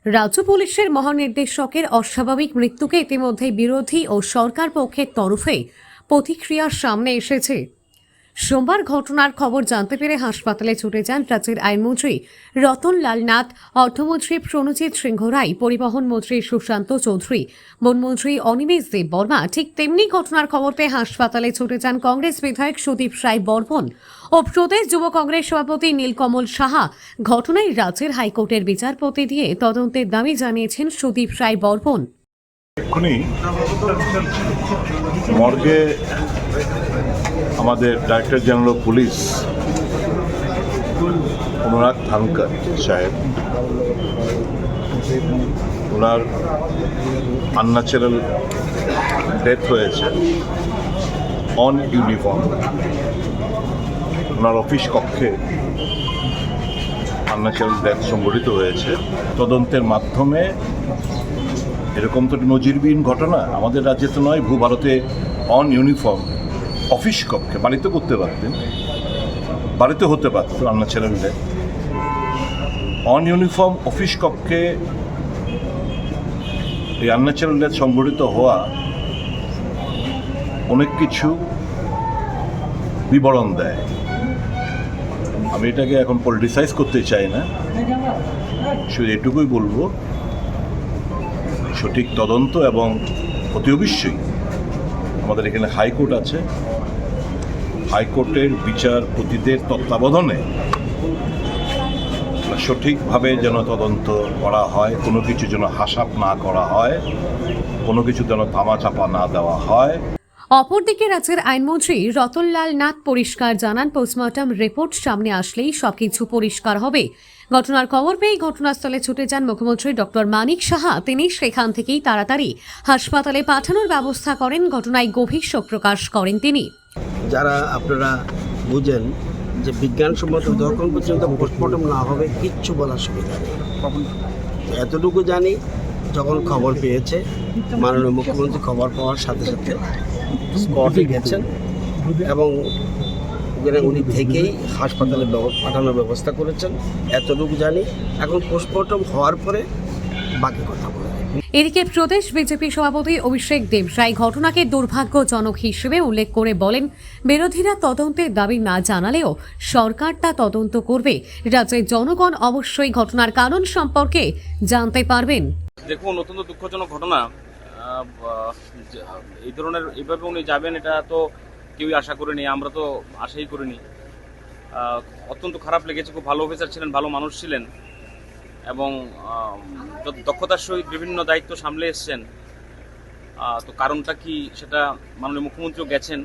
রাজ্য পুলিশের মহানির্দেশকের অস্বাভাবিক মৃত্যুকে ইতিমধ্যে বিরোধী ও সরকার পক্ষের তরফে প্রতিক্রিয়ার সামনে এসেছে। সোমবার ঘটনার খবর জানতে পেরে হাসপাতালে ছুটে যান রাজ্যের আইনমন্ত্রী রতনলাল নাথ, অর্থমন্ত্রী প্রণজিৎ সিংহ রায়, পরিবহন মন্ত্রী সুশান্ত চৌধুরী, বনমন্ত্রী অনিমেষ দেব বর্মা। ঠিক তেমনি ঘটনার খবর পেয়ে হাসপাতালে ছুটে যান কংগ্রেস বিধায়ক সুদীপ রায় বর্মন ও প্রদেশ যুব কংগ্রেস সভাপতি নীলকমল সাহা। ঘটনায় রাজ্যের হাইকোর্টের বিচারপতি দিয়ে তদন্তের দাবি জানিয়েছেন সুদীপ রায় বর্মন। এক্ষুনি মর্গে আমাদের ডাইরেক্টর জেনারেল অফ পুলিশ অনুরাগ ধানকর সাহেব, ওনার আনন্যাচারাল ডেথ হয়েছে অন ইউনিফর্ম। ওনার অফিস কক্ষে আনন্যাচারাল ডেথ সংঘটিত হয়েছে। তদন্তের মাধ্যমে, এরকম তো নজিরবিহীন ঘটনা আমাদের রাজ্যে তো নয়, ভারতে অন ইউনিফর্ম অফিস কক্ষে, বাড়িতে করতে পারতেন, বাড়িতে হতে পারত unnatural death. On uniform office কক্ষে এই আনন্যাচারাল ডেথ সংঘটিত হওয়া অনেক কিছু বিবরণ দেয়। আমি এটাকে এখন পলিটিসাইজ করতে চাই না, শুধু এটুকুই বলবো, সঠিক তদন্ত এবং অতি অবশ্যই আমাদের এখানে হাইকোর্ট আছে, হাইকোর্টের বিচারপতিদের তত্ত্বাবধানে সঠিকভাবে যেন তদন্ত করা হয়, কোনো কিছু যেন হাসাপ না করা হয়, কোনো কিছু যেন ধামাচাপা না দেওয়া হয়। অপরদিকে রাজ্যের আইনমন্ত্রী রতনলাল নাথ পরিষ্কার জানান, পোস্টমর্টম রিপোর্ট সামনে আসলেই সবকিছু পরিষ্কার হবে। ঘটনার খবর পেয়ে ঘটনাস্থলে ছুটে যান মুখ্যমন্ত্রী ডক্টর মানিক সাহা। তিনি সেখান থেকেই তাড়াতাড়ি হাসপাতালে পাঠানোর ব্যবস্থা করেন। ঘটনায় গভীর শোক প্রকাশ করেন তিনি। যারা আপনারা বুঝেন যে বিজ্ঞানসম্মত যতক্ষণ পর্যন্ত পোস্টমর্টম না হবে কিচ্ছু বলার সুবিধা নেই। এতটুকু জানি, যখন খবর পেয়েছে মাননীয় মুখ্যমন্ত্রী খবর পাওয়ার সাথে সাথে স্পটে গেছেন এবং উনি থেকেই হাসপাতালে পাঠানোর ব্যবস্থা করেছেন। এতটুকু জানি, এখন পোস্টমর্টম হওয়ার পরে বাকি কথা বলবেন। এদিকে প্রদেশ বিজেপি সভাপতি অভিষেক দেব রায় ঘটনাকে দুর্ভাগ্যজনক হিসেবে উল্লেখ করে বলেন, বিরোধীরা তদন্তের দাবি না জানালেও সরকার তা তদন্ত করবে। রাজ্যের জনগণ অবশ্যই ঘটনার কারণ সম্পর্কে জানতে পারবেন। দেখুন, অত্যন্ত দুঃখজনক ঘটনা। এই ধরনের এইভাবে উনি যাবেন এটা তো কেউই আশা করিনি, আমরা তো আশাই করিনি। অত্যন্ত খারাপ লেগেছে। খুব ভালো অফিসার ছিলেন, ভালো মানুষ ছিলেন এবং দক্ষতার সহিত বিভিন্ন দায়িত্ব সামলে এসছেন। তো কারণটা কি সেটা মাননীয় মুখ্যমন্ত্রীও গেছেন,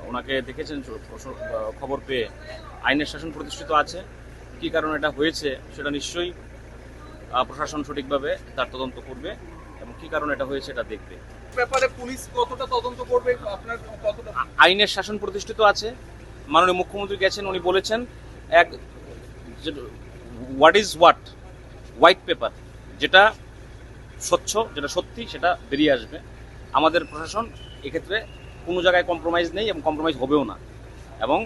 ওনাকে দেখেছেন খবর পেয়ে। আইনের শাসন প্রতিষ্ঠিত আছে, কী কারণে এটা হয়েছে সেটা নিশ্চয়ই প্রশাসন সঠিকভাবে তার তদন্ত করবে এবং কী কারণে এটা হয়েছে এটা দেখবে। ব্যাপারে পুলিশ কতটা তদন্ত করবে, আপনার কতটা? আইনের শাসন প্রতিষ্ঠিত আছে, মাননীয় মুখ্যমন্ত্রী গেছেন, উনি বলেছেন এক হোয়াট ইজ হোয়াইট পেপার, যেটা স্বচ্ছ, যেটা সত্যি সেটা বেরিয়ে আসবে। আমাদের প্রশাসন এক্ষেত্রে কোনো জায়গায় কম্প্রোমাইজ নেই এবং কম্প্রোমাইজ হবেও না, এবং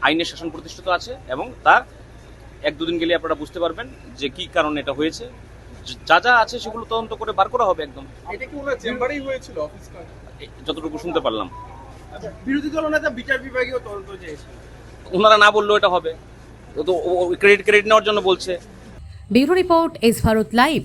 আইনের শাসন প্রতিষ্ঠিত আছে এবং তার এক দুদিন গেলে আপনারা বুঝতে পারবেন যে কী কারণে এটা হয়েছে। যা যা আছে সেগুলো তদন্ত করে বার করা হবে একদম। এটা কি ওনার চেম্বারেই হয়েছিল অফিসটা? যতটুকু শুনতে পারলাম। আচ্ছা, বিরোধী দল নেতা বিচার বিভাগীয় তদন্ত চেয়েছে, ওনারা না বললেও এটা হবে, তো ক্রেডিট নেওয়ার জন্য বলছে। Bureau report, S Bharat live.